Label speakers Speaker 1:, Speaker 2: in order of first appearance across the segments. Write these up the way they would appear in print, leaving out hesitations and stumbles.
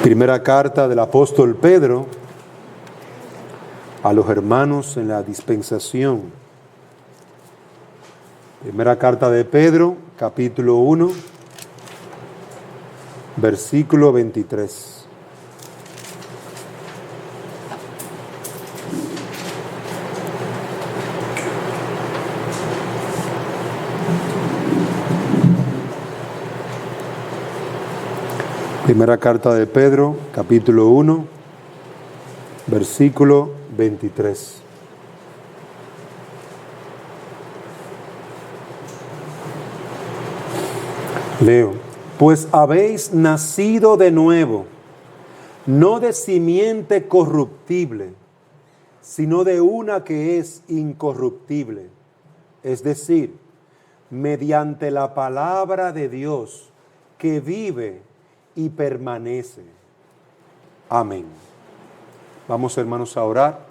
Speaker 1: Primera carta del apóstol Pedro a los hermanos en la dispensación. Primera carta de Pedro, capítulo 1, versículo 23. Primera carta de Pedro, capítulo 1, versículo 23. Leo: pues habéis nacido de nuevo, no de simiente corruptible, sino de una que es incorruptible, es decir, mediante la palabra de Dios que vive y permanece. Amén. Vamos, hermanos, a orar.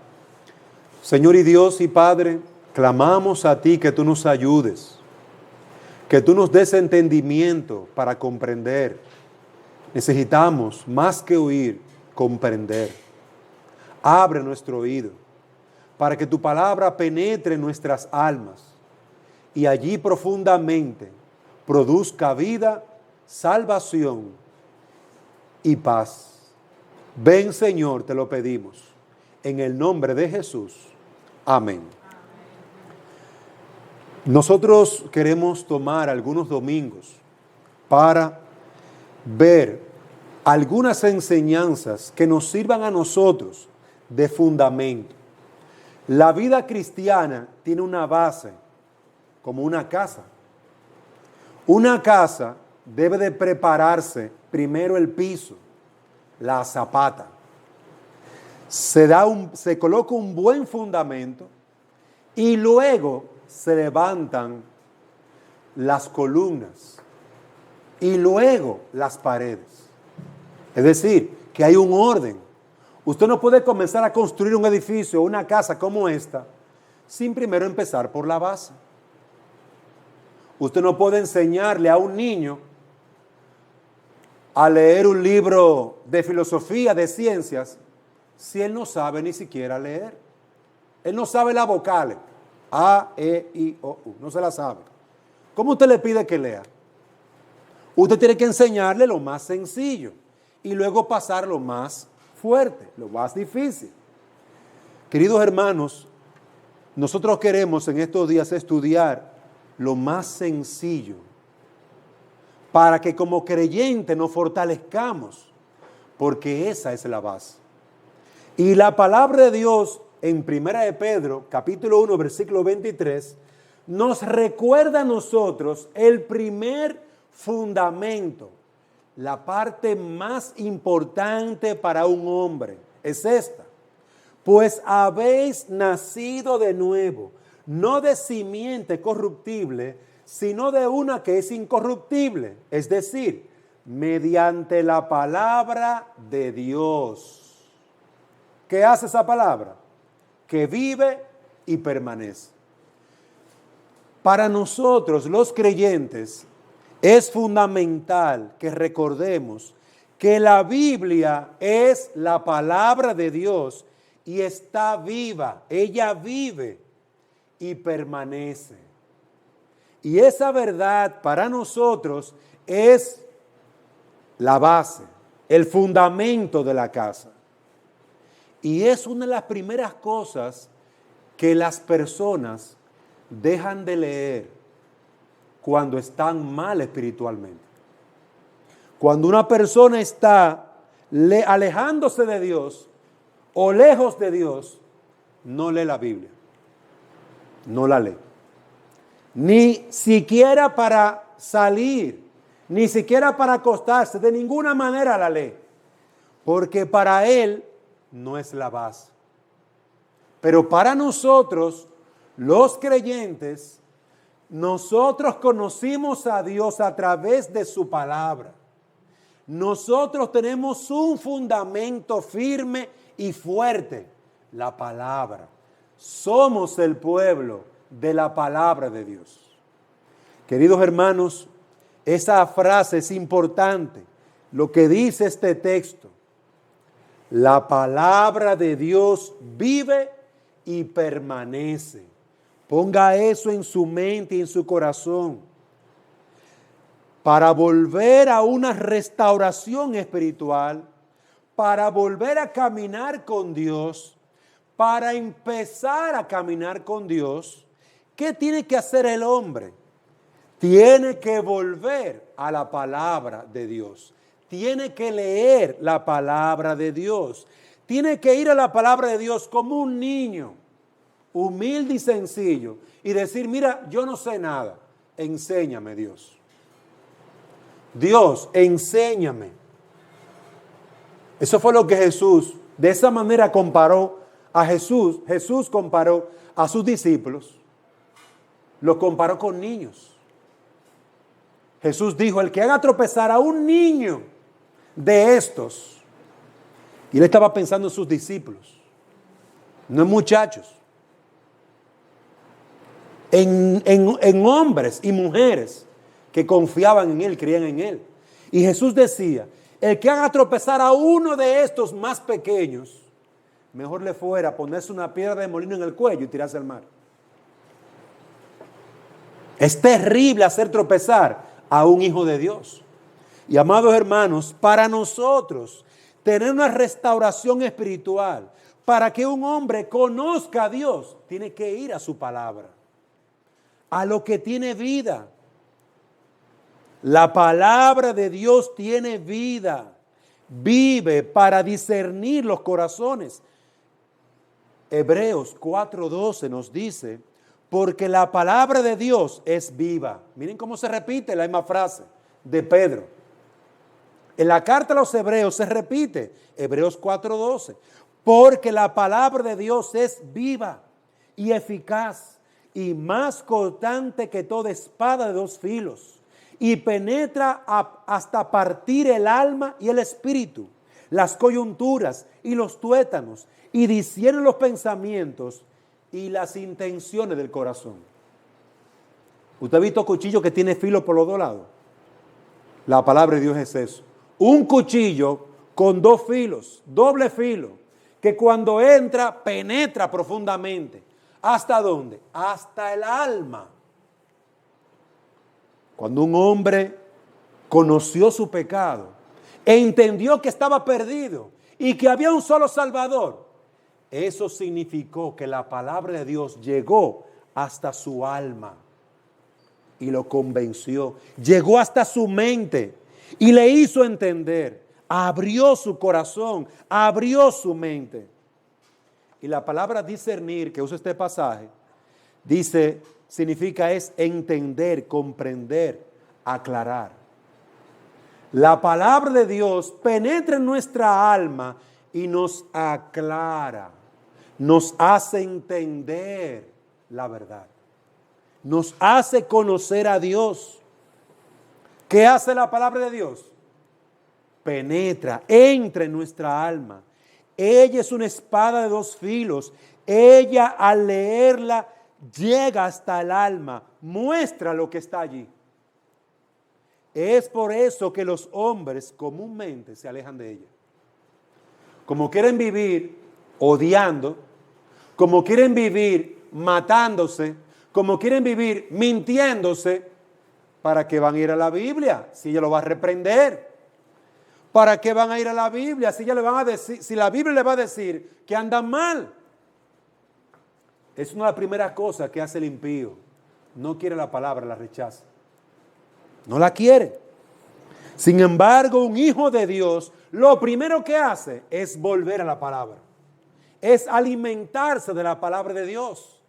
Speaker 1: Señor y Dios y Padre, clamamos a ti que tú nos ayudes, que tú nos des entendimiento para comprender. Necesitamos, más que oír, comprender. Abre nuestro oído para que tu palabra penetre en nuestras almas y allí profundamente produzca vida, salvación y paz. Ven, Señor, te lo pedimos, en el nombre de Jesús. Amén. Nosotros queremos tomar algunos domingos para ver algunas enseñanzas que nos sirvan a nosotros de fundamento. La vida cristiana tiene una base, como una casa. Una casa debe de prepararse primero el piso, la zapata. Se coloca un buen fundamento y luego se levantan las columnas y luego las paredes. Es decir, que hay un orden. Usted no puede comenzar a construir un edificio o una casa como esta sin primero empezar por la base. Usted no puede enseñarle a un niño a leer un libro de filosofía, de ciencias, si él no sabe ni siquiera leer. Él no sabe las vocales, A, E, I, O, U, no se las sabe. ¿Cómo usted le pide que lea? Usted tiene que enseñarle lo más sencillo y luego pasar lo más fuerte, lo más difícil. Queridos hermanos, nosotros queremos en estos días estudiar lo más sencillo, para que como creyentes nos fortalezcamos, porque esa es la base. Y la palabra de Dios en Primera de Pedro, capítulo 1, versículo 23, nos recuerda a nosotros el primer fundamento, la parte más importante para un hombre, es esta: pues habéis nacido de nuevo, no de simiente corruptible, sino de una que es incorruptible, es decir, mediante la palabra de Dios. ¿Qué hace esa palabra? Que vive y permanece. Para nosotros, los creyentes, es fundamental que recordemos que la Biblia es la palabra de Dios y está viva, ella vive y permanece. Y esa verdad para nosotros es la base, el fundamento de la casa. Y es una de las primeras cosas que las personas dejan de leer cuando están mal espiritualmente. Cuando una persona está alejándose de Dios o lejos de Dios, no lee la Biblia, no la lee. Ni siquiera para salir, ni siquiera para acostarse, de ninguna manera la lee, porque para él no es la base. Pero para nosotros, los creyentes, nosotros conocimos a Dios a través de su palabra. Nosotros tenemos un fundamento firme y fuerte, la palabra. Somos el pueblo de la palabra de Dios. Queridos hermanos, esa frase es importante. Lo que dice este texto, La palabra de Dios vive y permanece. Ponga eso en su mente y en su corazón. Para volver a una restauración espiritual, para volver a caminar con Dios, para empezar a caminar con Dios, ¿qué tiene que hacer el hombre? Tiene que volver a la palabra de Dios. Tiene que leer la palabra de Dios. Tiene que ir a la palabra de Dios como un niño, humilde y sencillo, y decir, mira, yo no sé nada, enséñame, Dios. Dios, enséñame. Eso fue lo que Jesús, de esa manera comparó a Jesús. Jesús comparó a sus discípulos, los comparó con niños. Jesús dijo, el que haga tropezar a un niño de estos, y él estaba pensando en sus discípulos, no en muchachos, en hombres y mujeres que confiaban en él, creían en él. Y Jesús decía, el que haga tropezar a uno de estos más pequeños, mejor le fuera ponerse una piedra de molino en el cuello y tirarse al mar. Es terrible hacer tropezar a un hijo de Dios. Y amados hermanos, para nosotros tener una restauración espiritual, para que un hombre conozca a Dios, tiene que ir a su palabra, a lo que tiene vida. La palabra de Dios tiene vida, vive para discernir los corazones. Hebreos 4:12 nos dice, porque la palabra de Dios es viva. Miren cómo se repite la misma frase de Pedro. En la carta a los Hebreos se repite, Hebreos 4:12, porque la palabra de Dios es viva y eficaz y más cortante que toda espada de dos filos y penetra hasta partir el alma y el espíritu, las coyunturas y los tuétanos, y discierne los pensamientos y las intenciones del corazón. ¿Usted ha visto cuchillo que tiene filo por los dos lados? La palabra de Dios es eso. Un cuchillo con dos filos, doble filo, que cuando entra penetra profundamente. ¿Hasta dónde? Hasta el alma. Cuando un hombre conoció su pecado, entendió que estaba perdido y que había un solo Salvador, eso significó que la palabra de Dios llegó hasta su alma y lo convenció. Llegó hasta su mente y le hizo entender. Abrió su corazón, abrió su mente. Y la palabra discernir, que usa este pasaje, dice, significa es entender, comprender, aclarar. La palabra de Dios penetra en nuestra alma y nos aclara, nos hace entender la verdad, nos hace conocer a Dios. ¿Qué hace la palabra de Dios? Penetra, entra en nuestra alma. Ella es una espada de dos filos. Ella, al leerla, llega hasta el alma, muestra lo que está allí. Es por eso que los hombres comúnmente se alejan de ella. Como quieren vivir odiando, como quieren vivir matándose, como quieren vivir mintiéndose, ¿para qué van a ir a la Biblia si ella lo va a reprender? ¿Para qué van a ir a la Biblia si ella le van a decir, si la Biblia le va a decir que andan mal? Es una de las primeras cosas que hace el impío. No quiere la palabra, la rechaza. No la quiere. Sin embargo, un hijo de Dios, lo primero que hace es volver a la palabra. Es alimentarse de la palabra de Dios.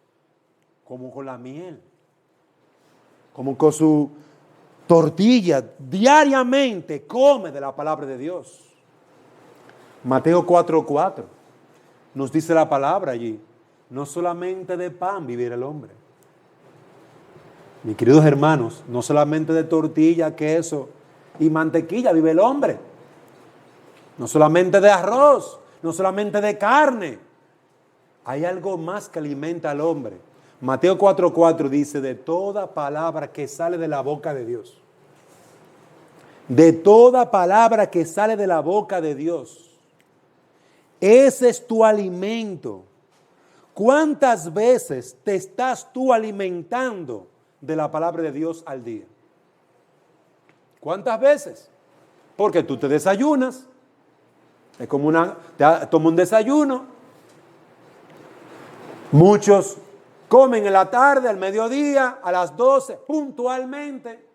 Speaker 1: Como con la miel. Como con su tortilla. Diariamente come de la palabra de Dios. Mateo 4:4 nos dice la palabra allí. No solamente de pan vivirá el hombre. Mis queridos hermanos, no solamente de tortilla, queso y mantequilla vive el hombre. No solamente de arroz, no solamente de carne. Hay algo más que alimenta al hombre. Mateo 4:4 dice, de toda palabra que sale de la boca de Dios. De toda palabra que sale de la boca de Dios. Ese es tu alimento. ¿Cuántas veces te estás tú alimentando de la palabra de Dios al día? ¿Cuántas veces? Porque tú te desayunas. Es como toma un desayuno. Muchos comen en la tarde, al mediodía, a las 12, puntualmente.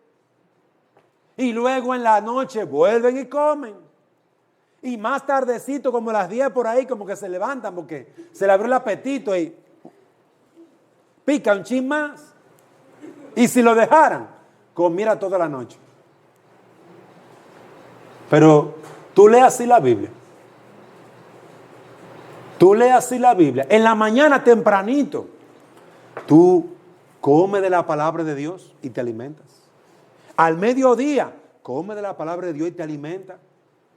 Speaker 1: Y luego en la noche vuelven y comen. Y más tardecito, como a las 10 por ahí, como que se levantan porque se le abrió el apetito y pica un chin más. Y si lo dejaran, comiera toda la noche. Pero tú lees así la Biblia. Tú lees así la Biblia. En la mañana tempranito, tú comes de la palabra de Dios y te alimentas. Al mediodía, come de la palabra de Dios y te alimenta.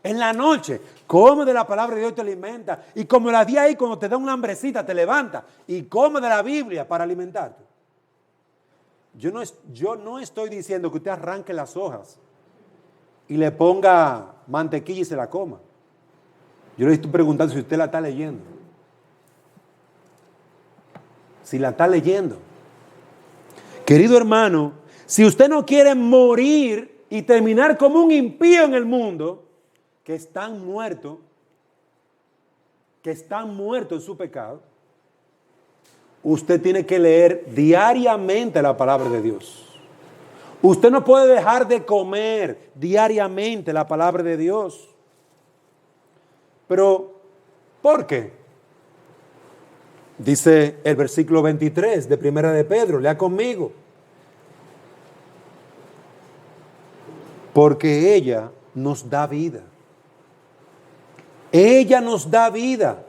Speaker 1: En la noche, come de la palabra de Dios y te alimenta. Y como la día ahí, cuando te da una hambrecita, te levanta y come de la Biblia para alimentarte. Yo no estoy diciendo que usted arranque las hojas y le ponga mantequilla y se la coma. Yo le estoy preguntando si usted la está leyendo. Si la está leyendo. Querido hermano, si usted no quiere morir y terminar como un impío en el mundo, que están muertos en su pecado, usted tiene que leer diariamente la palabra de Dios. Usted no puede dejar de comer diariamente la palabra de Dios. Pero, ¿por qué? Dice el versículo 23 de Primera de Pedro, lea conmigo. Porque ella nos da vida. Ella nos da vida.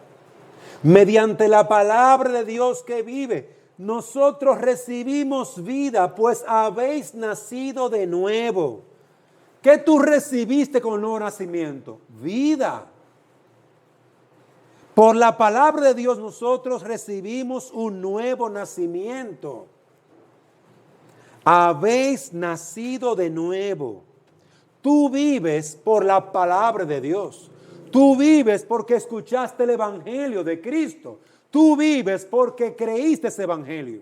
Speaker 1: Mediante la palabra de Dios que vive, nosotros recibimos vida, pues habéis nacido de nuevo. ¿Qué tú recibiste con el nuevo nacimiento? Vida. Por la palabra de Dios nosotros recibimos un nuevo nacimiento. Habéis nacido de nuevo. Tú vives por la palabra de Dios. Tú vives porque escuchaste el evangelio de Cristo. Tú vives porque creíste ese evangelio.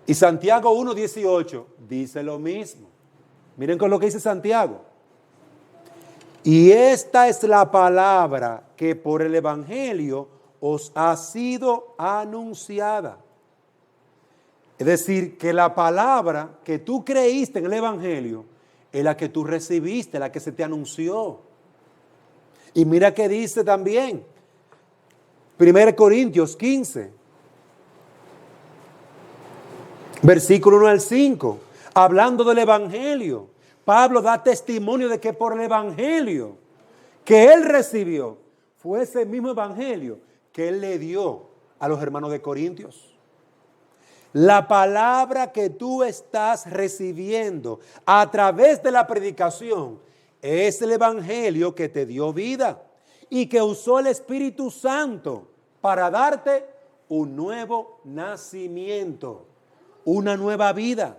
Speaker 1: Y Santiago 1:18 dice lo mismo. Miren con lo que dice Santiago. Y esta es la palabra que por el evangelio os ha sido anunciada. Es decir, que la palabra que tú creíste en el evangelio es la que tú recibiste, la que se te anunció. Y mira que dice también, 1 Corintios 15, versículo 1 al 5, hablando del evangelio. Pablo da testimonio de que por el evangelio que él recibió, fue ese mismo evangelio que él le dio a los hermanos de Corintios. La palabra que tú estás recibiendo a través de la predicación es el evangelio que te dio vida y que usó el Espíritu Santo para darte un nuevo nacimiento, una nueva vida.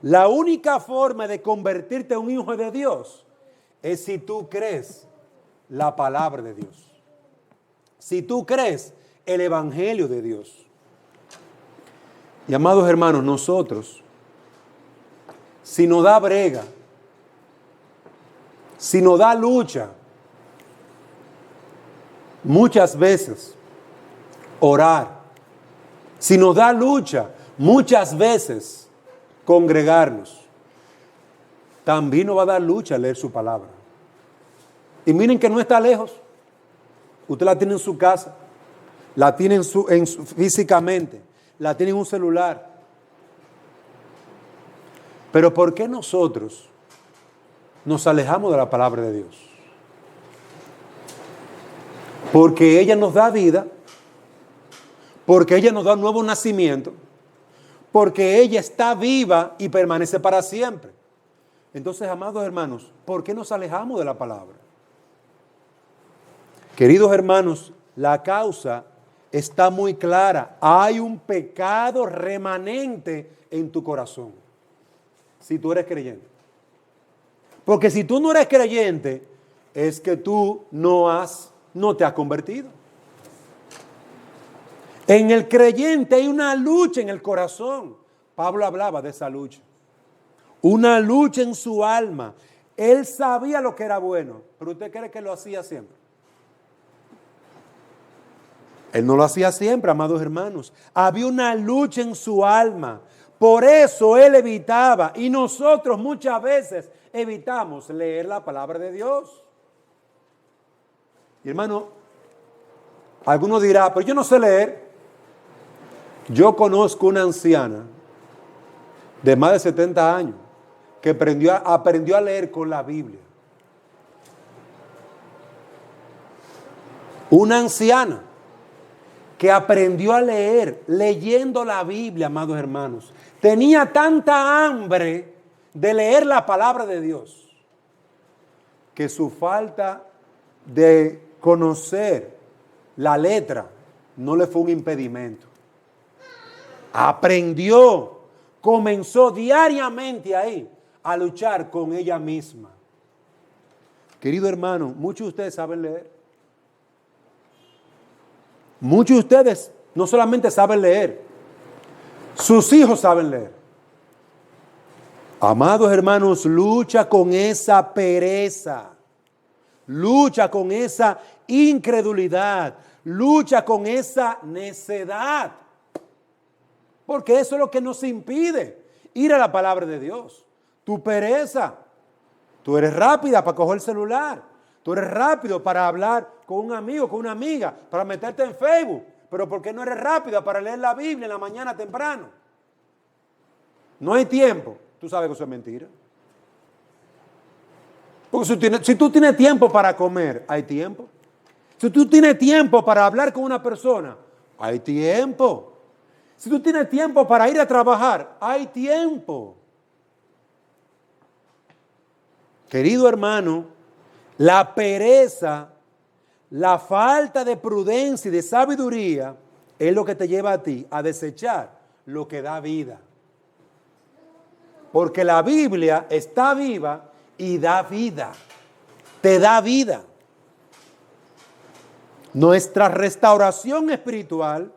Speaker 1: La única forma de convertirte en un hijo de Dios es si tú crees la palabra de Dios. Si tú crees el evangelio de Dios. Y amados hermanos, nosotros, si nos da brega, si nos da lucha, muchas veces orar, si nos da lucha, muchas veces congregarnos, también nos va a dar lucha leer su palabra. Y miren que no está lejos. Usted la tiene en su casa, la tiene físicamente, la tiene en un celular. Pero ¿por qué nosotros nos alejamos de la palabra de Dios? Porque ella nos da vida, porque ella nos da un nuevo nacimiento, porque ella está viva y permanece para siempre. Entonces, amados hermanos, ¿por qué nos alejamos de la palabra? Queridos hermanos, la causa está muy clara. Hay un pecado remanente en tu corazón, si tú eres creyente. Porque si tú no eres creyente, es que tú no te has convertido. En el creyente hay una lucha en el corazón. Pablo hablaba de esa lucha. Una lucha en su alma. Él sabía lo que era bueno, pero ¿usted cree que lo hacía siempre? Él no lo hacía siempre, amados hermanos. Había una lucha en su alma. Por eso él evitaba, y nosotros muchas veces evitamos leer la palabra de Dios. Y hermano, alguno dirá, pero yo no sé leer. Yo conozco una anciana de más de 70 años que aprendió a leer con la Biblia. Una anciana que aprendió a leer leyendo la Biblia, amados hermanos. Tenía tanta hambre de leer la palabra de Dios que su falta de conocer la letra no le fue un impedimento. Aprendió, comenzó diariamente ahí a luchar con ella misma. Querido hermano, muchos de ustedes saben leer. Muchos de ustedes no solamente saben leer, sus hijos saben leer. Amados hermanos, lucha con esa pereza, lucha con esa incredulidad, lucha con esa necedad. Porque eso es lo que nos impide ir a la palabra de Dios. Tu pereza. Tú eres rápida para coger el celular. Tú eres rápido para hablar con un amigo, con una amiga, para meterte en Facebook. Pero ¿por qué no eres rápida para leer la Biblia en la mañana temprano? No hay tiempo. Tú sabes que eso es mentira. Porque si tú tienes tiempo para comer, hay tiempo. Si tú tienes tiempo para hablar con una persona, hay tiempo. Si tú tienes tiempo para ir a trabajar, hay tiempo. Querido hermano, la pereza, la falta de prudencia y de sabiduría es lo que te lleva a ti a desechar lo que da vida. Porque la Biblia está viva y da vida. Te da vida. Nuestra restauración espiritual,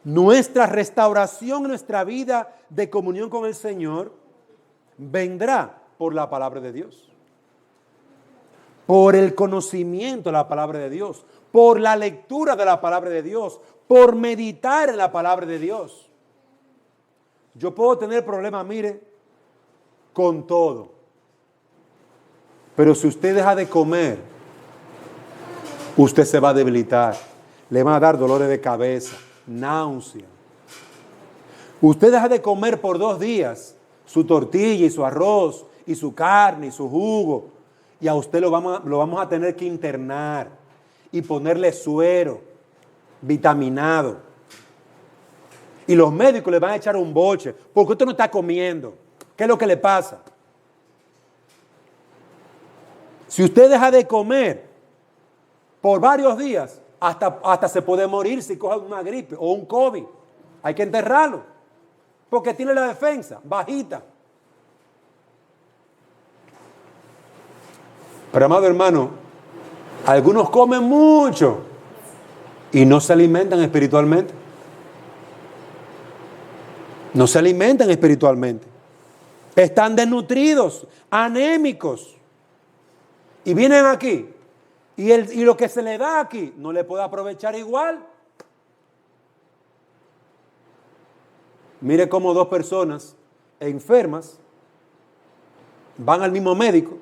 Speaker 1: nuestra restauración en nuestra vida de comunión con el Señor vendrá por la palabra de Dios, por el conocimiento de la palabra de Dios, por la lectura de la palabra de Dios, por meditar en la palabra de Dios. Yo puedo tener problemas, mire, con todo, pero si usted deja de comer, usted se va a debilitar, le van a dar dolores de cabeza, náusea. Usted deja de comer por 2 días su tortilla y su arroz y su carne y su jugo, y a usted lo vamos a tener que internar y ponerle suero vitaminado, y los médicos le van a echar un boche porque usted no está comiendo. ¿Qué es lo que le pasa? Si usted deja de comer por varios días, hasta se puede morir si coge una gripe o un COVID. Hay que enterrarlo, porque tiene la defensa bajita. Pero amado hermano, algunos comen mucho y no se alimentan espiritualmente. No se alimentan espiritualmente. Están desnutridos, anémicos. Y vienen aquí. Y lo que se le da aquí no le puede aprovechar igual. Mire cómo 2 personas enfermas van al mismo médico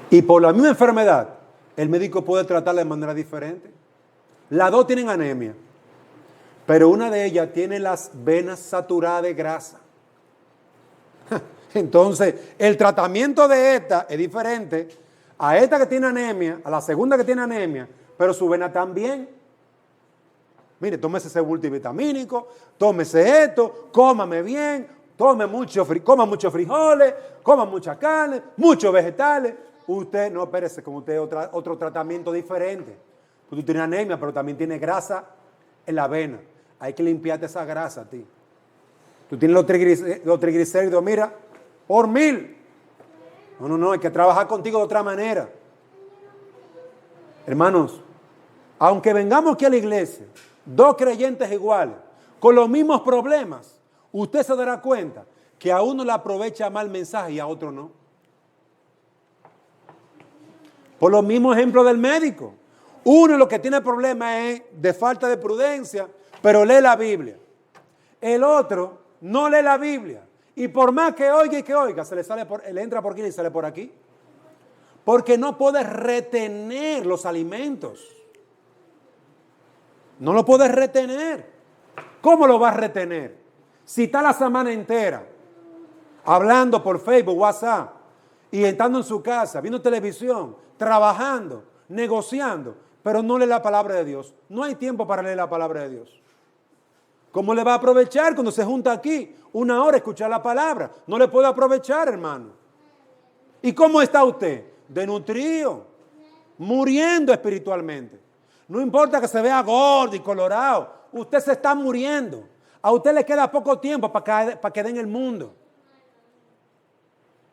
Speaker 1: y por la misma enfermedad el médico puede tratarla de manera diferente. Las 2 tienen anemia, pero una de ellas tiene las venas saturadas de grasa. Entonces, el tratamiento de esta es diferente a esta que tiene anemia, a la segunda que tiene anemia, pero su vena también. Mire, tómese ese multivitamínico, tómese esto, cómame bien, coma muchos frijoles, coma mucha carne, muchos vegetales. Usted, no, espérese, con usted otro tratamiento diferente. Tú tienes anemia, pero también tienes grasa en la vena. Hay que limpiarte esa grasa a ti. Tú tienes los triglicéridos, mira, por 1000. No, hay que trabajar contigo de otra manera. Hermanos, aunque vengamos aquí a la iglesia, dos creyentes iguales, con los mismos problemas, usted se dará cuenta que a uno le aprovecha mal el mensaje y a otro no. Por los mismos ejemplos del médico. Uno lo que tiene problema es de falta de prudencia, pero lee la Biblia. El otro no lee la Biblia. Y por más que oiga y que oiga, le entra por aquí y sale por aquí. Porque no puede retener los alimentos. No lo puede retener. ¿Cómo lo va a retener? Si está la semana entera hablando por Facebook, WhatsApp, y estando en su casa, viendo televisión, trabajando, negociando, pero no lee la palabra de Dios. No hay tiempo para leer la palabra de Dios. ¿Cómo le va a aprovechar cuando se junta aquí una hora a escuchar la palabra? No le puede aprovechar, hermano. ¿Y cómo está usted? Desnutrido, muriendo espiritualmente. No importa que se vea gordo y colorado, usted se está muriendo. A usted le queda poco tiempo para quedar en el mundo.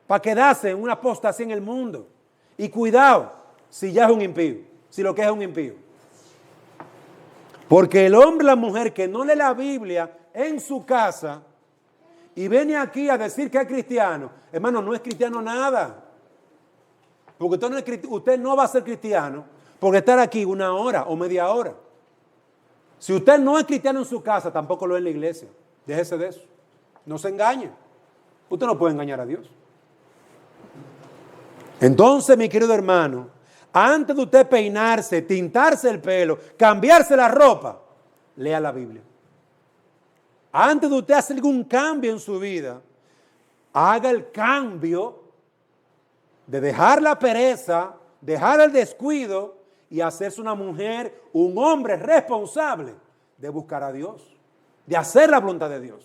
Speaker 1: Para quedarse en una apostasía en el mundo. Y cuidado, si ya es un impío, si lo que es un impío. Porque el hombre y la mujer que no lee la Biblia en su casa y viene aquí a decir que es cristiano, hermano, no es cristiano nada. Porque usted no va a ser cristiano porque estar aquí una hora o media hora. Si usted no es cristiano en su casa, tampoco lo es en la iglesia. Déjese de eso. No se engañe. Usted no puede engañar a Dios. Entonces, mi querido hermano, antes de usted peinarse, tintarse el pelo, cambiarse la ropa, lea la Biblia. Antes de usted hacer algún cambio en su vida, haga el cambio de dejar la pereza, dejar el descuido y hacerse una mujer, un hombre responsable de buscar a Dios, de hacer la voluntad de Dios.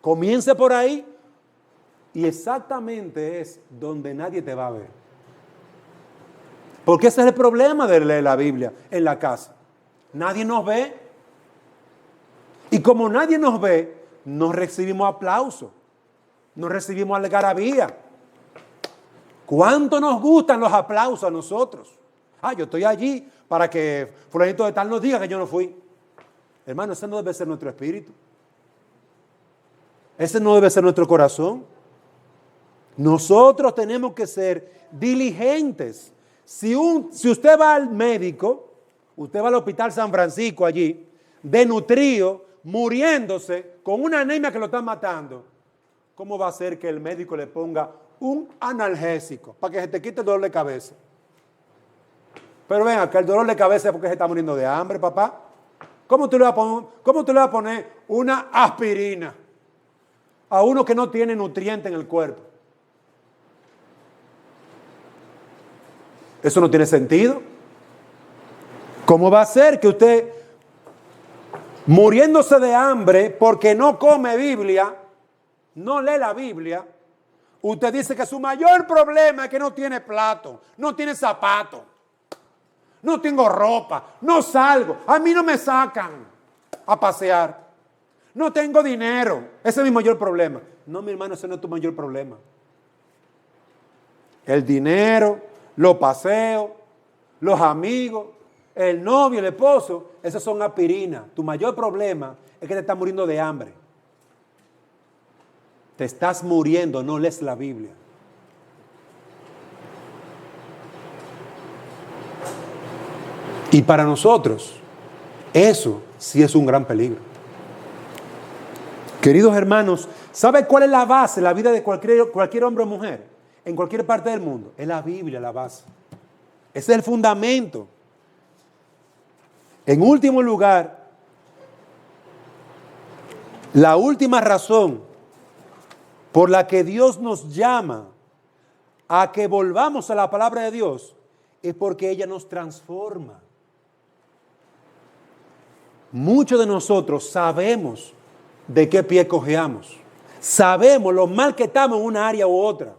Speaker 1: Comience por ahí y exactamente es donde nadie te va a ver. Porque ese es el problema de leer la Biblia en la casa. Nadie nos ve. Y como nadie nos ve, no recibimos aplauso, no recibimos algarabía. ¿Cuánto nos gustan los aplausos a nosotros? Yo estoy allí para que fulanito de tal nos diga que yo no fui. Hermano, ese no debe ser nuestro espíritu. Ese no debe ser nuestro corazón. Nosotros tenemos que ser diligentes. Si usted va al médico, usted va al Hospital San Francisco allí, desnutrido, muriéndose, con una anemia que lo está matando, ¿cómo va a ser que el médico le ponga un analgésico para que se te quite el dolor de cabeza? Pero ven acá, el dolor de cabeza es porque se está muriendo de hambre, papá. ¿Cómo tú le vas a poner una aspirina a uno que no tiene nutriente en el cuerpo? Eso no tiene sentido. ¿Cómo va a ser que usted, muriéndose de hambre porque no come Biblia, no lee la Biblia, usted dice que su mayor problema es que no tiene plato, no tiene zapato, no tengo ropa, no salgo, a mí no me sacan a pasear, no tengo dinero, ese es mi mayor problema? No, mi hermano, ese no es tu mayor problema. El dinero, los paseos, los amigos, el novio, el esposo, esos son aspirinas. Tu mayor problema es que te estás muriendo de hambre. Te estás muriendo, no lees la Biblia. Y para nosotros, eso sí es un gran peligro. Queridos hermanos, ¿sabe cuál es la base, la vida de cualquier hombre o mujer? En cualquier parte del mundo. Es la Biblia la base. Ese es el fundamento. En último lugar, la última razón por la que Dios nos llama a que volvamos a la palabra de Dios es porque ella nos transforma. Muchos de nosotros sabemos de qué pie cojeamos. Sabemos lo mal que estamos en una área u otra.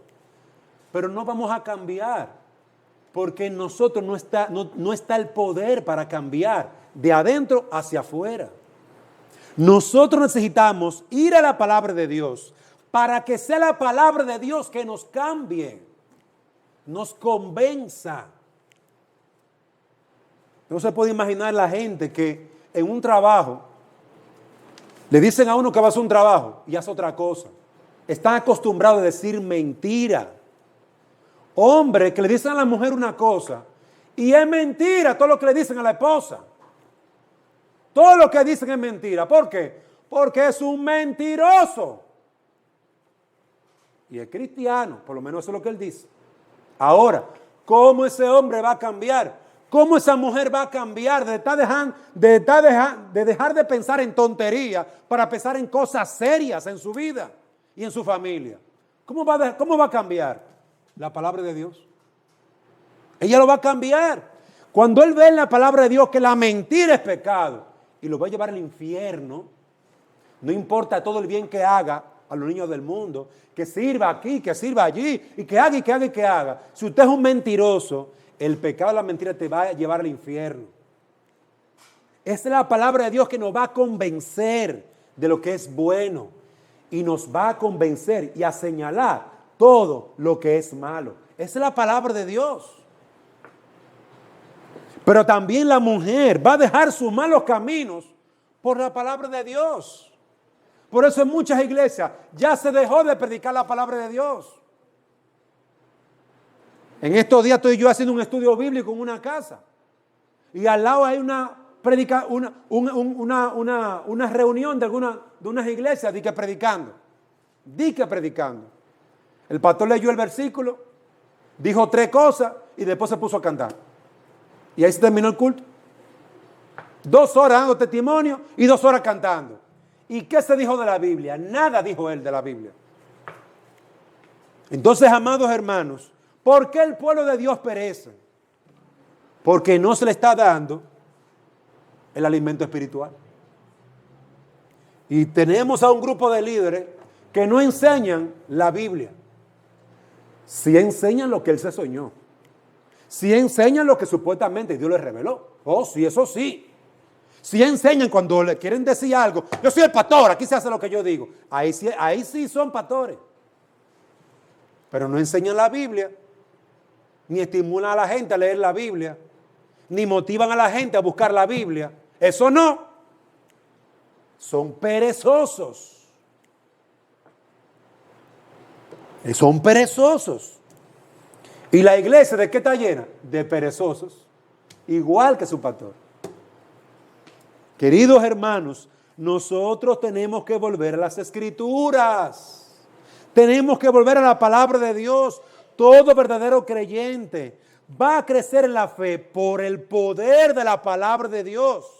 Speaker 1: Pero no vamos a cambiar. Porque en nosotros no está el poder para cambiar de adentro hacia afuera. Nosotros necesitamos ir a la palabra de Dios, para que sea la palabra de Dios que nos cambie, nos convenza. No se puede imaginar la gente que en un trabajo le dicen a uno que va a hacer un trabajo y hace otra cosa. Están acostumbrados a decir mentira. Hombres que le dicen a la mujer una cosa y es mentira todo lo que le dicen a la esposa. Todo lo que dicen es mentira. ¿Por qué? Porque es un mentiroso. Y es cristiano, por lo menos eso es lo que él dice. Ahora, ¿cómo ese hombre va a cambiar? ¿Cómo esa mujer va a cambiar de dejar de pensar en tonterías para pensar en cosas serias en su vida y en su familia? ¿Cómo va a cambiar? La palabra de Dios. Ella lo va a cambiar. Cuando él ve en la palabra de Dios que la mentira es pecado y lo va a llevar al infierno, no importa todo el bien que haga a los niños del mundo, que sirva aquí, que sirva allí, y que haga, y que haga, y que haga. Si usted es un mentiroso, el pecado de la mentira te va a llevar al infierno. Esa es la palabra de Dios que nos va a convencer de lo que es bueno y nos va a convencer y a señalar todo lo que es malo. Esa es la palabra de Dios. Pero también la mujer va a dejar sus malos caminos por la palabra de Dios. Por eso en muchas iglesias ya se dejó de predicar la palabra de Dios. En estos días estoy yo haciendo un estudio bíblico en una casa y al lado hay una reunión de unas iglesias predicando. El pastor leyó el versículo, dijo 3 cosas y después se puso a cantar. Y ahí se terminó el culto. 2 horas dando testimonio y 2 horas cantando. ¿Y qué se dijo de la Biblia? Nada dijo él de la Biblia. Entonces, amados hermanos, ¿por qué el pueblo de Dios perece? Porque no se le está dando el alimento espiritual. Y tenemos a un grupo de líderes que no enseñan la Biblia. Sí enseñan lo que él se soñó. Sí enseñan lo que supuestamente Dios les reveló. Oh, sí, eso sí. Sí enseñan cuando le quieren decir algo. Yo soy el pastor, aquí se hace lo que yo digo. Ahí sí son pastores. Pero no enseñan la Biblia. Ni estimulan a la gente a leer la Biblia. Ni motivan a la gente a buscar la Biblia. Eso no. Son perezosos. Son perezosos. ¿Y la iglesia de qué está llena? De perezosos. Igual que su pastor. Queridos hermanos, nosotros tenemos que volver a las Escrituras. Tenemos que volver a la palabra de Dios. Todo verdadero creyente va a crecer en la fe por el poder de la palabra de Dios.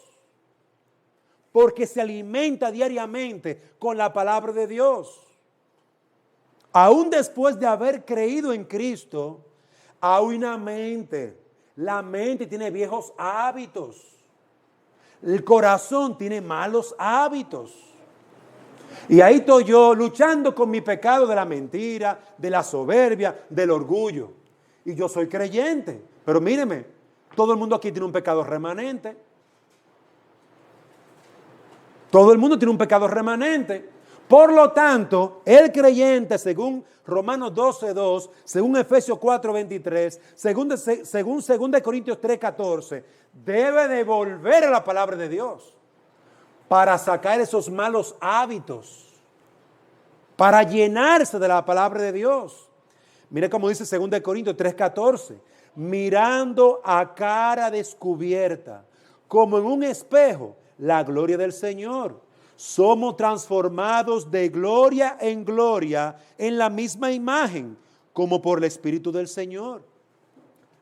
Speaker 1: Porque se alimenta diariamente con la palabra de Dios. Aún después de haber creído en Cristo, hay una mente. La mente tiene viejos hábitos. El corazón tiene malos hábitos. Y ahí estoy yo luchando con mi pecado de la mentira, de la soberbia, del orgullo. Y yo soy creyente. Pero míreme, todo el mundo aquí tiene un pecado remanente. Todo el mundo tiene un pecado remanente. Por lo tanto, el creyente, según Romanos 12:2, según Efesios 4:23, según 2 Corintios 3:14, debe de volver a la palabra de Dios para sacar esos malos hábitos, para llenarse de la palabra de Dios. Mire cómo dice 2 Corintios 3:14, mirando a cara descubierta, como en un espejo, la gloria del Señor. Somos transformados de gloria en gloria en la misma imagen, como por el Espíritu del Señor.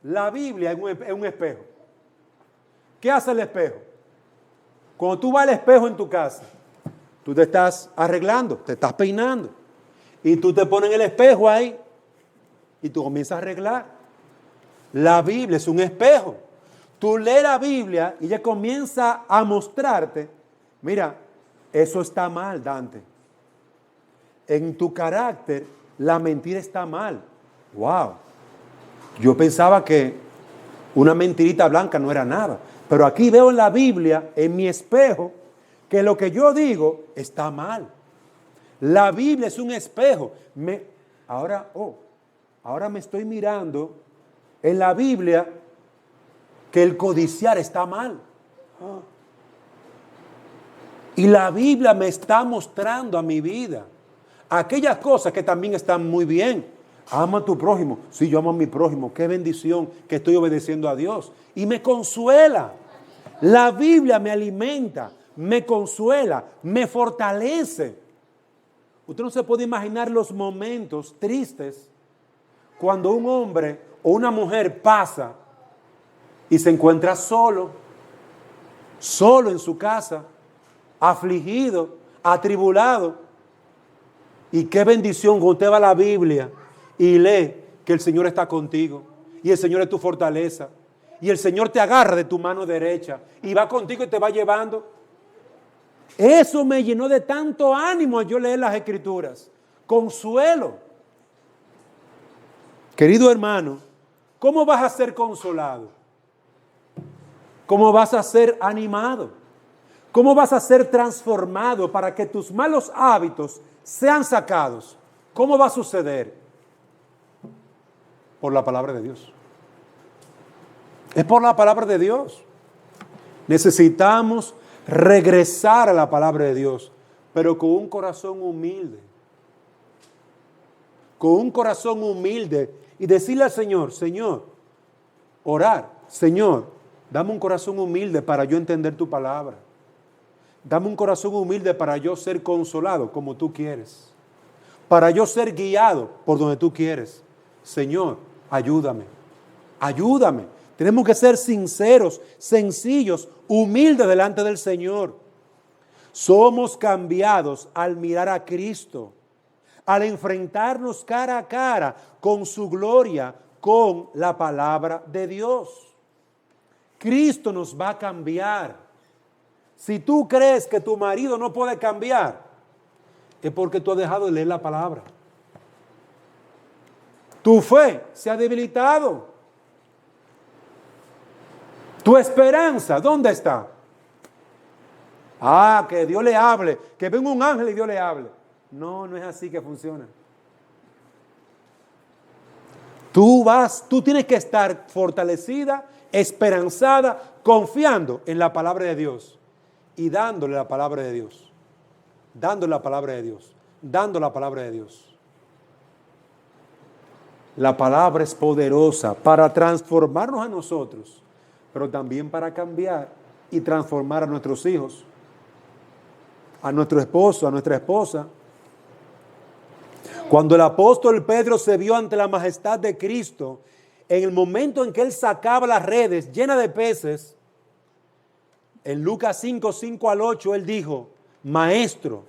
Speaker 1: La Biblia es un espejo. ¿Qué hace el espejo? Cuando tú vas al espejo en tu casa, tú te estás arreglando, te estás peinando, y tú te pones el espejo ahí, y tú comienzas a arreglar. La Biblia es un espejo. Tú lees la Biblia y ella comienza a mostrarte, mira, eso está mal, Dante. En tu carácter, la mentira está mal. Wow. Yo pensaba que una mentirita blanca no era nada. Pero aquí veo en la Biblia, en mi espejo, que lo que yo digo está mal. La Biblia es un espejo. Ahora me estoy mirando en la Biblia que el codiciar está mal. Y la Biblia me está mostrando a mi vida aquellas cosas que también están muy bien. Ama a tu prójimo. Sí, yo amo a mi prójimo. Qué bendición que estoy obedeciendo a Dios. Y me consuela. La Biblia me alimenta, me consuela, me fortalece. Usted no se puede imaginar los momentos tristes cuando un hombre o una mujer pasa y se encuentra solo en su casa, afligido, atribulado. Y qué bendición cuando usted va a la Biblia y lee que el Señor está contigo y el Señor es tu fortaleza y el Señor te agarra de tu mano derecha y va contigo y te va llevando. Eso me llenó de tanto ánimo a yo leer las Escrituras. Consuelo. Querido hermano, ¿cómo vas a ser consolado? ¿Cómo vas a ser animado? ¿Cómo vas a ser transformado para que tus malos hábitos sean sacados? ¿Cómo va a suceder? Por la palabra de Dios. Es por la palabra de Dios. Necesitamos regresar a la palabra de Dios, pero con un corazón humilde. Con un corazón humilde y decirle al Señor, Señor, orar, Señor, dame un corazón humilde para yo entender tu palabra. Dame un corazón humilde para yo ser consolado como tú quieres. Para yo ser guiado por donde tú quieres. Señor, ayúdame. Ayúdame. Tenemos que ser sinceros, sencillos, humildes delante del Señor. Somos cambiados al mirar a Cristo, al enfrentarnos cara a cara con su gloria, con la palabra de Dios. Cristo nos va a cambiar. Si tú crees que tu marido no puede cambiar, es porque tú has dejado de leer la palabra. Tu fe se ha debilitado. Tu esperanza, ¿dónde está? Que Dios le hable, que venga un ángel y Dios le hable. No, no es así que funciona. Tú tienes que estar fortalecida, esperanzada, confiando en la palabra de Dios y dándole la palabra de Dios. Dando la palabra de Dios. Dando la palabra de Dios. La palabra es poderosa para transformarnos a nosotros, pero también para cambiar y transformar a nuestros hijos, a nuestro esposo, a nuestra esposa. Cuando el apóstol Pedro se vio ante la majestad de Cristo, en el momento en que él sacaba las redes llenas de peces, en Lucas 5, 5 al 8, él dijo, Maestro,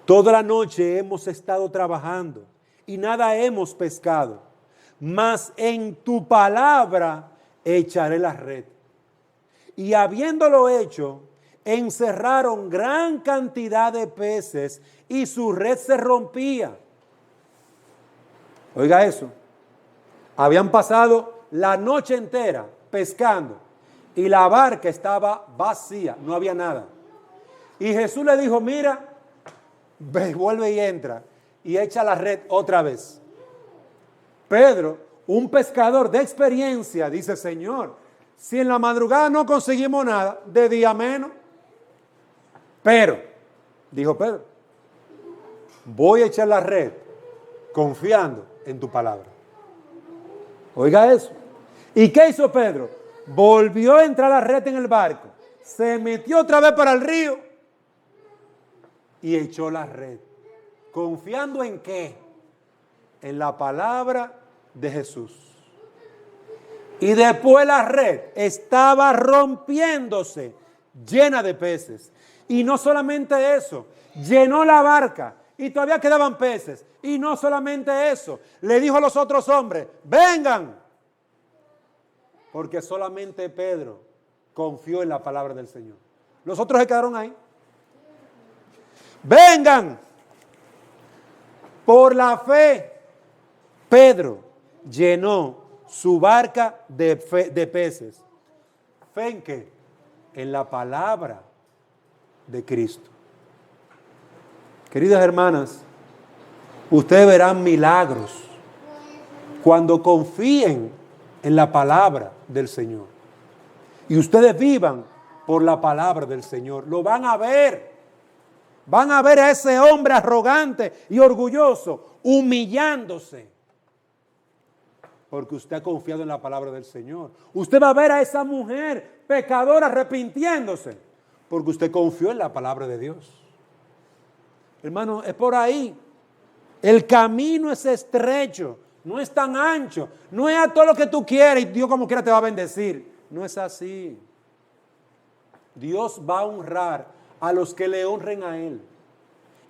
Speaker 1: toda la noche hemos estado trabajando y nada hemos pescado, mas en tu palabra echaré la red. Y habiéndolo hecho, encerraron gran cantidad de peces y su red se rompía. Oiga eso. Habían pasado la noche entera pescando y la barca estaba vacía, no había nada. Y Jesús le dijo, mira, ve, vuelve y entra y echa la red otra vez. Pedro, un pescador de experiencia, dice, Señor, si en la madrugada no conseguimos nada, de día menos. Pero, dijo Pedro, voy a echar la red confiando en tu palabra. Oiga eso. ¿Y qué hizo Pedro? Volvió a entrar la red en el barco, se metió otra vez para el río y echó la red. ¿Confiando en qué? En la palabra de Jesús. Y después la red estaba rompiéndose, llena de peces. Y no solamente eso, llenó la barca y todavía quedaban peces. Y no solamente eso, le dijo a los otros hombres, vengan. Porque solamente Pedro confió en la palabra del Señor. Los otros se quedaron ahí. Vengan. Por la fe, Pedro llenó su barca de peces. ¿Fe en qué? En la palabra de Cristo. Queridas hermanas, ustedes verán milagros cuando confíen en la palabra del Señor. Y ustedes vivan por la palabra del Señor. Lo van a ver. Van a ver a ese hombre arrogante y orgulloso humillándose. Porque usted ha confiado en la palabra del Señor. Usted va a ver a esa mujer pecadora arrepintiéndose. Porque usted confió en la palabra de Dios. Hermano, es por ahí. El camino es estrecho, no es tan ancho. No es a todo lo que tú quieres y Dios como quiera te va a bendecir. No es así. Dios va a honrar a los que le honren a Él.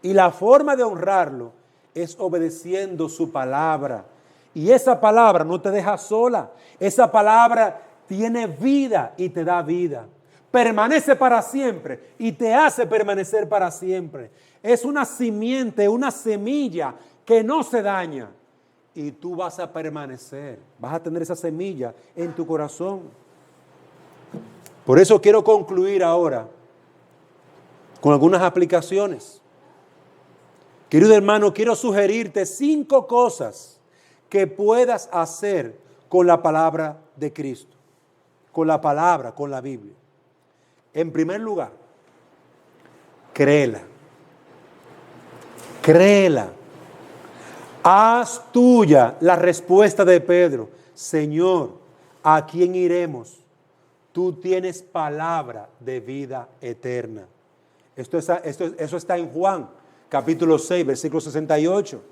Speaker 1: Y la forma de honrarlo es obedeciendo su palabra. Y esa palabra no te deja sola. Esa palabra tiene vida y te da vida. Permanece para siempre y te hace permanecer para siempre. Es una simiente, una semilla que no se daña. Y tú vas a permanecer. Vas a tener esa semilla en tu corazón. Por eso quiero concluir ahora con algunas aplicaciones. Querido hermano, quiero sugerirte 5 cosas que puedas hacer con la palabra de Cristo. Con la palabra, con la Biblia. En primer lugar, créela. Créela. Haz tuya la respuesta de Pedro. Señor, ¿a quién iremos? Tú tienes palabra de vida eterna. Eso está en Juan, capítulo 6, versículo 68.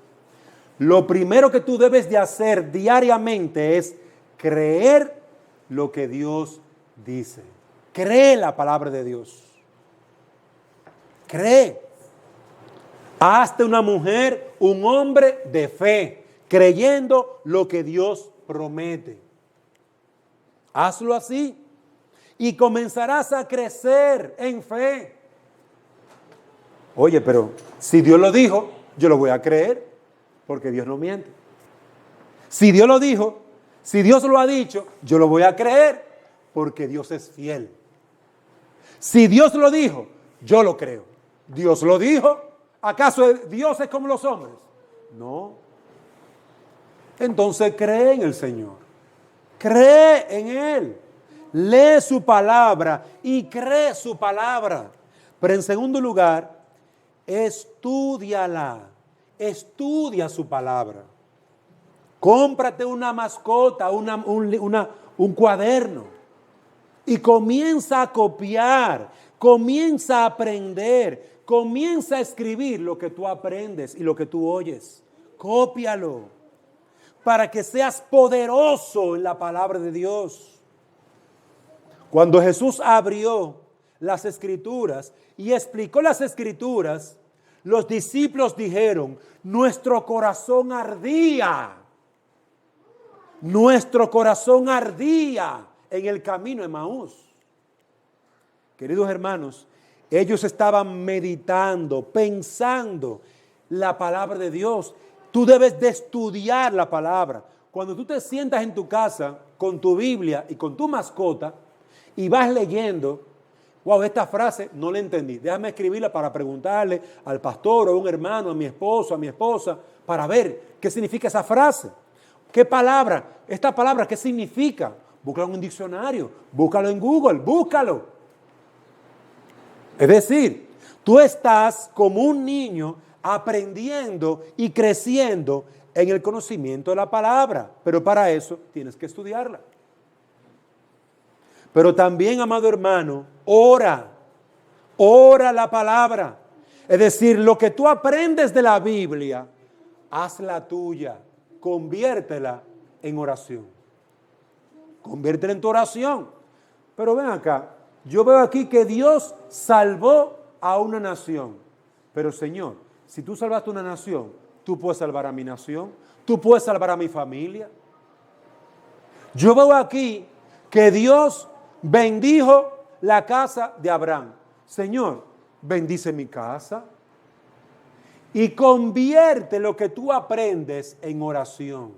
Speaker 1: Lo primero que tú debes de hacer diariamente es creer lo que Dios dice. Cree la palabra de Dios. Cree. Hazte una mujer, un hombre de fe, creyendo lo que Dios promete. Hazlo así y comenzarás a crecer en fe. Oye, pero si Dios lo dijo, yo lo voy a creer, porque Dios no miente. Si Dios lo dijo, si Dios lo ha dicho, yo lo voy a creer, porque Dios es fiel. Si Dios lo dijo, yo lo creo. Dios lo dijo. ¿Acaso Dios es como los hombres? No. Entonces cree en el Señor. Cree en Él. Lee su palabra y cree su palabra. Pero en segundo lugar, estúdiala. Estudia su palabra. Cómprate una mascota, un cuaderno. Y comienza a copiar, comienza a aprender, comienza a escribir lo que tú aprendes y lo que tú oyes. Cópialo para que seas poderoso en la palabra de Dios. Cuando Jesús abrió las Escrituras y explicó las Escrituras, los discípulos dijeron, nuestro corazón ardía. Nuestro corazón ardía en el camino de Emaús. Queridos hermanos, ellos estaban meditando, pensando la palabra de Dios. Tú debes de estudiar la palabra. Cuando tú te sientas en tu casa con tu Biblia y con tu mascota y vas leyendo, wow, esta frase no la entendí. Déjame escribirla para preguntarle al pastor o a un hermano, a mi esposo, a mi esposa, para ver qué significa esa frase. ¿Qué palabra? Esta palabra, ¿qué significa? Búscalo en un diccionario, búscalo en Google, búscalo. Es decir, tú estás como un niño aprendiendo y creciendo en el conocimiento de la palabra, pero para eso tienes que estudiarla. Pero también, amado hermano, ora la palabra. Es decir, lo que tú aprendes de la Biblia, hazla tuya, conviértela en oración. Conviértela en tu oración. Pero ven acá, yo veo aquí que Dios salvó a una nación. Pero Señor, si tú salvaste una nación, tú puedes salvar a mi nación, tú puedes salvar a mi familia. Yo veo aquí que Dios bendijo la casa de Abraham. Señor, bendice mi casa y convierte lo que tú aprendes en oración.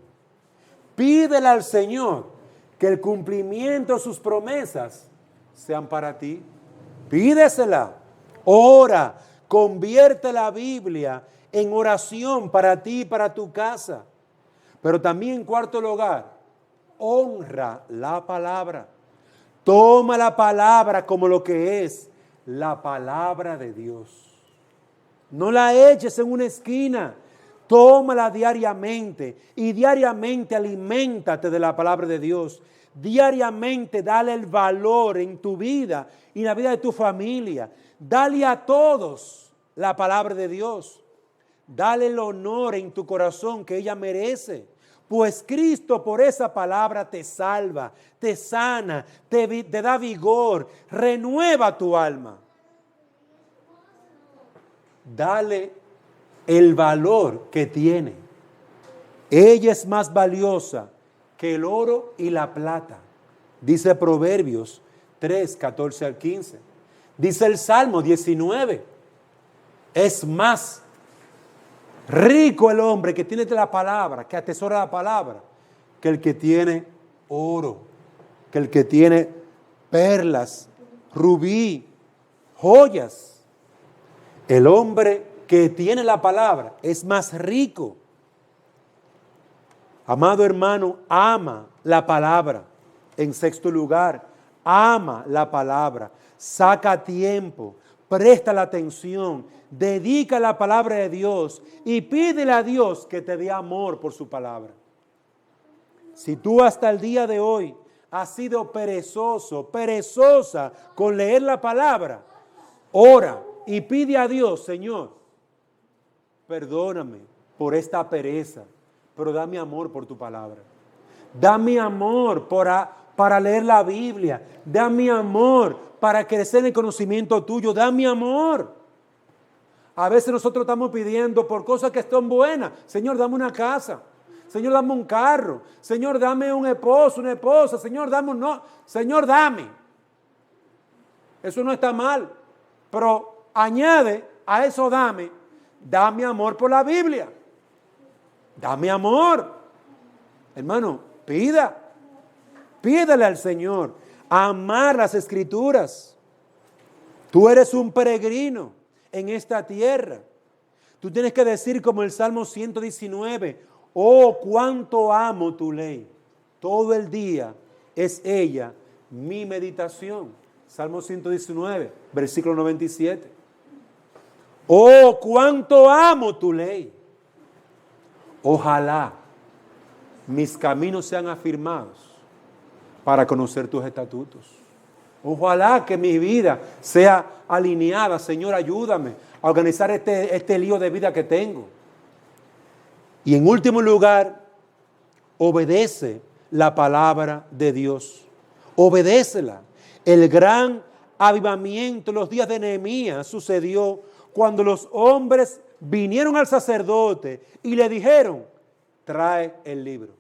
Speaker 1: Pídele al Señor que el cumplimiento de sus promesas sean para ti. Pídesela, ora, Convierte la Biblia en oración para ti y para tu casa. Pero también, en cuarto lugar, honra la palabra. Toma la palabra como lo que es, la palabra de Dios. No la eches en una esquina. Tómala diariamente y diariamente aliméntate de la palabra de Dios. Diariamente dale el valor en tu vida y en la vida de tu familia. Dale a todos la palabra de Dios. Dale el honor en tu corazón que ella merece. Pues Cristo por esa palabra te salva, te sana, te da vigor, renueva tu alma. Dale el valor que tiene. Ella es más valiosa que el oro y la plata. Dice Proverbios 3, 14 al 15. Dice el Salmo 19. Es más rico el hombre que tiene la palabra, que atesora la palabra, que el que tiene oro, que el que tiene perlas, rubí, joyas. El hombre que tiene la palabra es más rico. Amado hermano, ama la palabra. En sexto lugar, ama la palabra. Saca tiempo, presta la atención, dedica la palabra de Dios y pídele a Dios que te dé amor por su palabra. Si tú hasta el día de hoy has sido perezoso, perezosa con leer la palabra, ora y pide a Dios, Señor, perdóname por esta pereza, pero dame amor por tu palabra. Dame amor para leer la Biblia. Dame amor para crecer en el conocimiento tuyo. Dame amor. A veces nosotros estamos pidiendo por cosas que están buenas. Señor, dame una casa. Señor, dame un carro. Señor, dame un esposo, una esposa. Señor, dame un no. Señor, dame. Eso no está mal. Pero añade a eso dame amor por la Biblia. Dame amor. Hermano, pídale al Señor amar las Escrituras. Tú eres un peregrino en esta tierra. Tú tienes que decir como el Salmo 119, oh, cuánto amo tu ley. Todo el día es ella mi meditación. Salmo 119, versículo 97. Oh, cuánto amo tu ley. Ojalá mis caminos sean afirmados para conocer tus estatutos. Ojalá que mi vida sea alineada. Señor, ayúdame a organizar este lío de vida que tengo. Y en último lugar, obedece la palabra de Dios. Obedécela. El gran avivamiento en los días de Nehemías sucedió cuando los hombres vinieron al sacerdote y le dijeron, trae el libro.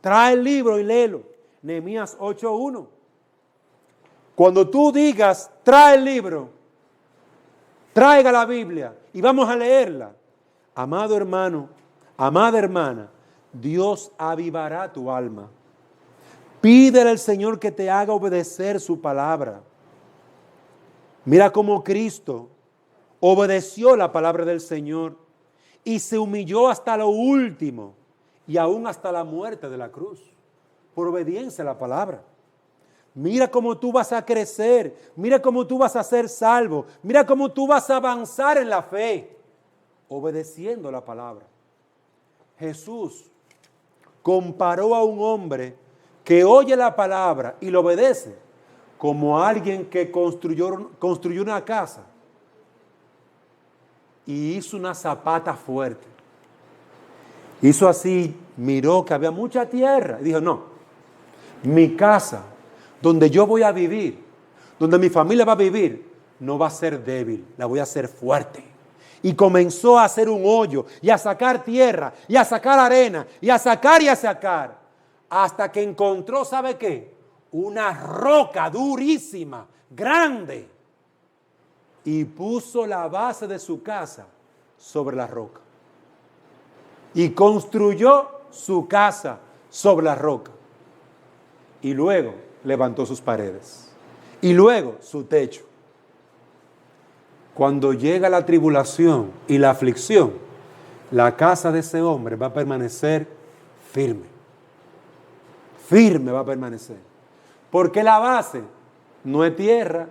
Speaker 1: Trae el libro y léelo. Nehemías 8:1. Cuando tú digas, trae el libro, traiga la Biblia y vamos a leerla. Amado hermano, amada hermana, Dios avivará tu alma. Pídele al Señor que te haga obedecer su palabra. Mira cómo Cristo obedeció la palabra del Señor y se humilló hasta lo último y aún hasta la muerte de la cruz por obediencia a la palabra. Mira cómo tú vas a crecer, mira cómo tú vas a ser salvo, mira cómo tú vas a avanzar en la fe, obedeciendo la palabra. Jesús comparó a un hombre que oye la palabra y lo obedece como a alguien que construyó una casa y hizo una zapata fuerte. Hizo así, miró que había mucha tierra y dijo, no, mi casa, donde yo voy a vivir, donde mi familia va a vivir, no va a ser débil, la voy a hacer fuerte. Y comenzó a hacer un hoyo y a sacar tierra y a sacar arena y a sacar, hasta que encontró, ¿sabe qué? Una roca durísima, grande. Y puso la base de su casa sobre la roca. Y construyó su casa sobre la roca. Y luego levantó sus paredes. Y luego su techo. cuando llega la tribulación y la aflicción, la casa de ese hombre va a permanecer firme. Firme va a permanecer. Porque la base no es tierra,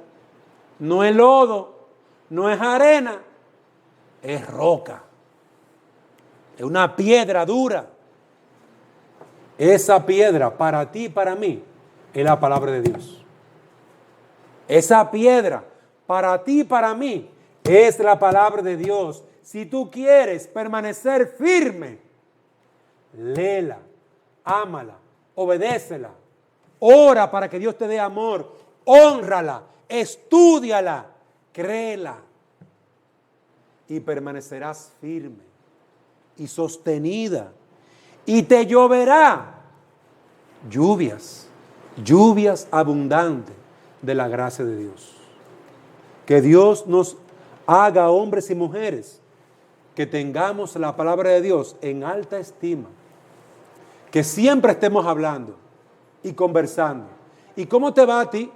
Speaker 1: no es lodo, no es arena, es roca. Es una piedra dura. Esa piedra para ti y para mí es la palabra de Dios. Esa piedra para ti y para mí es la palabra de Dios. Si tú quieres permanecer firme, léela, ámala, obedécela, ora para que Dios te dé amor, hónrala, estúdiala, créela y permanecerás firme y sostenida y te lloverá lluvias abundantes de la gracia de Dios. Que Dios nos haga hombres y mujeres que tengamos la palabra de Dios en alta estima, que siempre estemos hablando y conversando. ¿Y cómo te va a ti?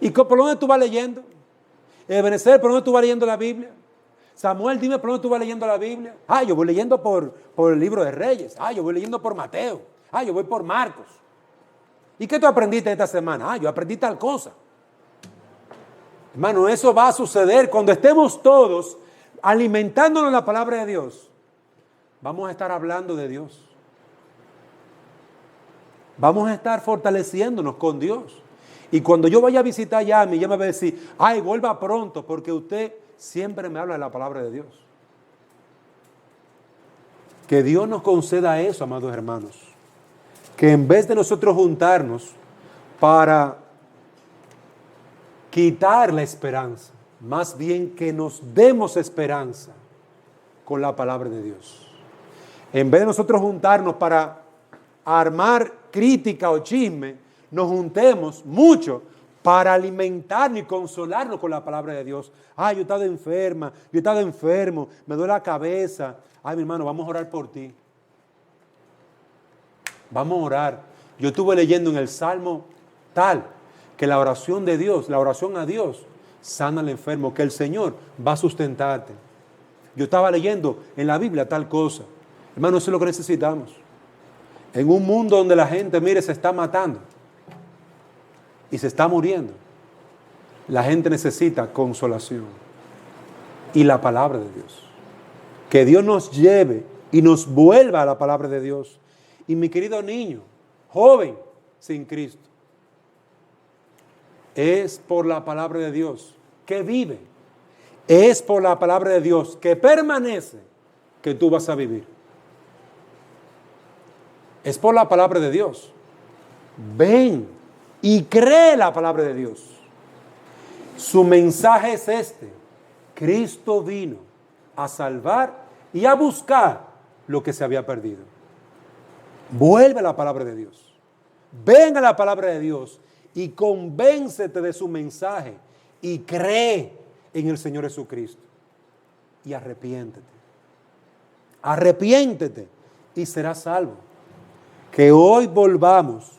Speaker 1: ¿Y por dónde tú vas leyendo? Ebenezer, ¿por dónde tú vas leyendo la Biblia? Samuel, dime por dónde tú vas leyendo la Biblia. Yo voy leyendo por el libro de Reyes. Yo voy leyendo por Mateo. Yo voy por Marcos. ¿Y qué tú aprendiste esta semana? Yo aprendí tal cosa. Hermano, eso va a suceder cuando estemos todos alimentándonos la palabra de Dios. Vamos a estar hablando de Dios. Vamos a estar fortaleciéndonos con Dios. Y cuando yo vaya a visitar a Yami, ella me va a decir, vuelva pronto, porque usted siempre me habla de la palabra de Dios. Que Dios nos conceda eso, amados hermanos. Que en vez de nosotros juntarnos para quitar la esperanza, más bien que nos demos esperanza con la palabra de Dios. En vez de nosotros juntarnos para armar crítica o chisme, nos juntemos mucho para alimentarnos y consolarnos con la palabra de Dios. Yo he estado enferma, yo he estado enfermo, me duele la cabeza. Mi hermano, vamos a orar por ti. Vamos a orar. Yo estuve leyendo en el Salmo tal, que la oración de Dios, la oración a Dios, sana al enfermo, que el Señor va a sustentarte. Yo estaba leyendo en la Biblia tal cosa. Hermano, eso es lo que necesitamos. En un mundo donde la gente, se está matando y se está muriendo, la gente necesita consolación y la palabra de Dios. Que Dios nos lleve y nos vuelva a la palabra de Dios. Y mi querido niño, joven sin Cristo, es por la palabra de Dios que vive. Es por la palabra de Dios que permanece que tú vas a vivir. Es por la palabra de Dios. Ven y cree la palabra de Dios. Su mensaje es este: Cristo vino a salvar y a buscar lo que se había perdido. Vuelve a la palabra de Dios. Ven a la palabra de Dios y convéncete de su mensaje y cree en el Señor Jesucristo. Y arrepiéntete. Arrepiéntete y serás salvo. Que hoy volvamos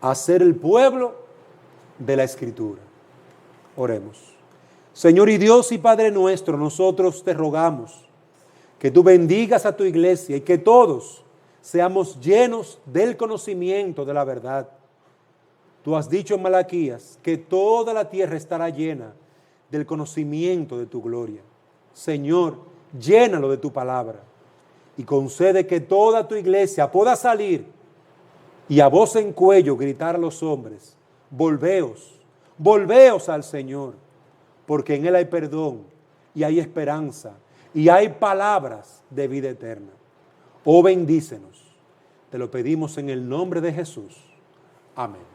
Speaker 1: a ser el pueblo de la Escritura. Oremos. Señor y Dios y Padre nuestro, nosotros te rogamos que tú bendigas a tu iglesia y que todos seamos llenos del conocimiento de la verdad. Tú has dicho en Malaquías que toda la tierra estará llena del conocimiento de tu gloria. Señor, llénalo de tu palabra y concede que toda tu iglesia pueda salir y a voz en cuello gritar a los hombres: volveos, volveos al Señor, porque en Él hay perdón y hay esperanza y hay palabras de vida eterna. Oh, bendícenos. Te lo pedimos en el nombre de Jesús. Amén.